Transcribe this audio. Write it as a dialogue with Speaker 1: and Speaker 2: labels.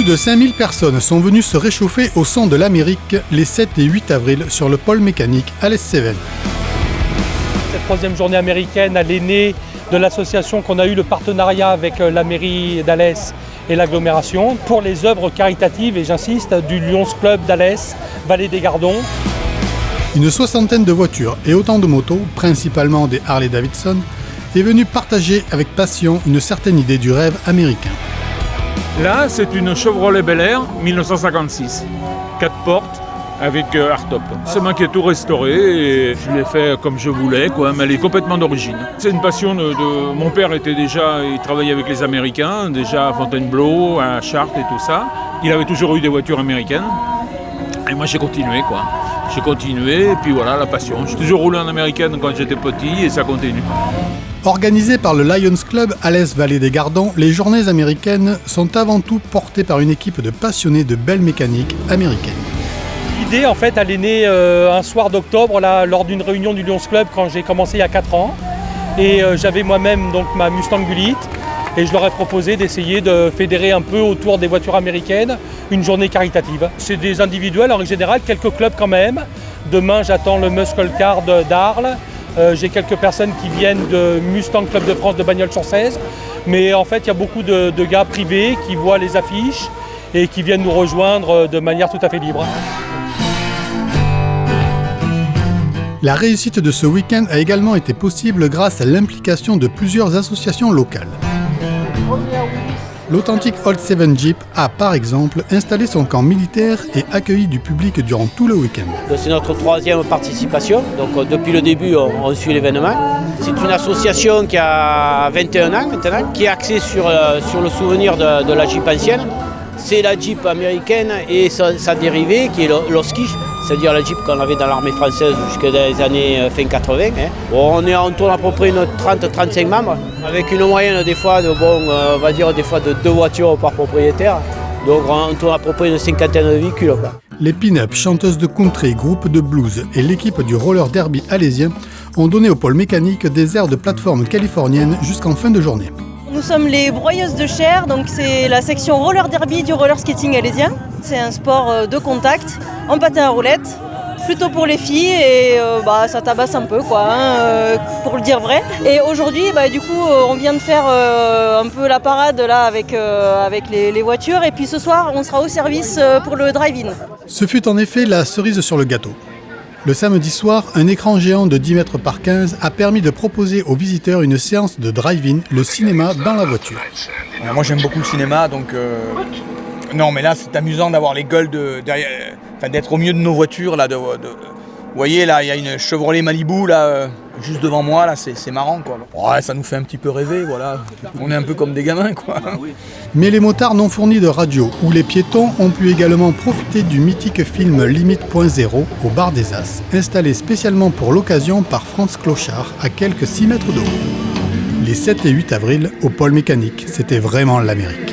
Speaker 1: de 5000 personnes sont venues se réchauffer au son de l'Amérique les 7 et 8 avril sur le pôle mécanique à l'Est-Cévennes.
Speaker 2: Cette troisième journée américaine, elle est née de l'association qu'on a eu le partenariat avec la mairie d'Alès et l'agglomération pour les œuvres caritatives, et j'insiste, du Lions Club d'Alès, Vallée des Gardons.
Speaker 1: Une soixantaine de voitures et autant de motos, principalement des Harley-Davidson, est venue partager avec passion une certaine idée du rêve américain.
Speaker 3: Là, c'est une Chevrolet Bel Air 1956, 4 portes avec hardtop. C'est moi qui ai tout restauré et je l'ai fait comme je voulais, quoi, mais elle est complètement d'origine. C'est une passion de... Mon père il travaillait avec les Américains, déjà à Fontainebleau, à Chartres et tout ça. Il avait toujours eu des voitures américaines et moi j'ai continué, quoi. J'ai continué et puis voilà, la passion. J'ai toujours roulé en américaine quand j'étais petit et ça continue.
Speaker 1: Organisées par le Lions Club Alès Vallée des Gardons, les journées américaines sont avant tout portées par une équipe de passionnés de belle mécanique américaine.
Speaker 2: L'idée, en fait, elle est née un soir d'octobre, là, lors d'une réunion du Lions Club quand j'ai commencé il y a 4 ans. Et j'avais moi-même donc ma Mustang Bullitt et je leur ai proposé d'essayer de fédérer un peu autour des voitures américaines une journée caritative. C'est des individuels en général, quelques clubs quand même. Demain, j'attends le Muscle Car d'Arles. J'ai quelques personnes qui viennent de Mustang Club de France de Bagnols-sur-Cèze. Mais en fait, il y a beaucoup de gars privés qui voient les affiches et qui viennent nous rejoindre de manière tout à fait libre.
Speaker 1: La réussite de ce week-end a également été possible grâce à l'implication de plusieurs associations locales. L'authentique Old Seven Jeep a, par exemple, installé son camp militaire et accueilli du public durant tout le week-end.
Speaker 4: C'est notre 3e participation, donc depuis le début on suit l'événement. C'est une association qui a 21 ans maintenant, qui est axée sur le souvenir de la Jeep ancienne. C'est la Jeep américaine et sa dérivée qui est l'Oskish, c'est-à-dire la Jeep qu'on avait dans l'armée française jusqu'à les années fin 80. On tourne à peu près une 30-35 membres, avec une moyenne des fois on va dire des fois de 2 voitures par propriétaire. Donc on tourne à peu près une cinquantaine de véhicules.
Speaker 1: Les pin-up, chanteuses de country, groupes de blues et l'équipe du roller derby alésien ont donné au pôle mécanique des airs de plateforme californienne jusqu'en fin de journée.
Speaker 5: Nous sommes les broyeuses de chair, donc c'est la section roller derby du roller skating alésien. C'est un sport de contact en patin à roulettes, plutôt pour les filles et ça tabasse un peu pour le dire vrai. Et aujourd'hui du coup on vient de faire un peu la parade là avec les voitures et puis ce soir on sera au service pour le drive-in.
Speaker 1: Ce fut en effet la cerise sur le gâteau. Le samedi soir, un écran géant de 10 mètres par 15 a permis de proposer aux visiteurs une séance de drive-in, le cinéma dans la voiture.
Speaker 6: Moi j'aime beaucoup le cinéma, donc non mais là c'est amusant d'avoir les gueules d'être au milieu de nos voitures. Là, vous voyez là, il y a une Chevrolet Malibu là, juste devant moi, là, c'est marrant quoi. Ouais, ça nous fait un petit peu rêver, voilà. On est un peu comme des gamins quoi.
Speaker 1: Mais les motards non fournis de radio ou les piétons ont pu également profiter du mythique film Limite.0 au bar des As, installé spécialement pour l'occasion par Franz Clochard à quelques 6 mètres de haut. Les 7 et 8 avril, au pôle mécanique, c'était vraiment l'Amérique.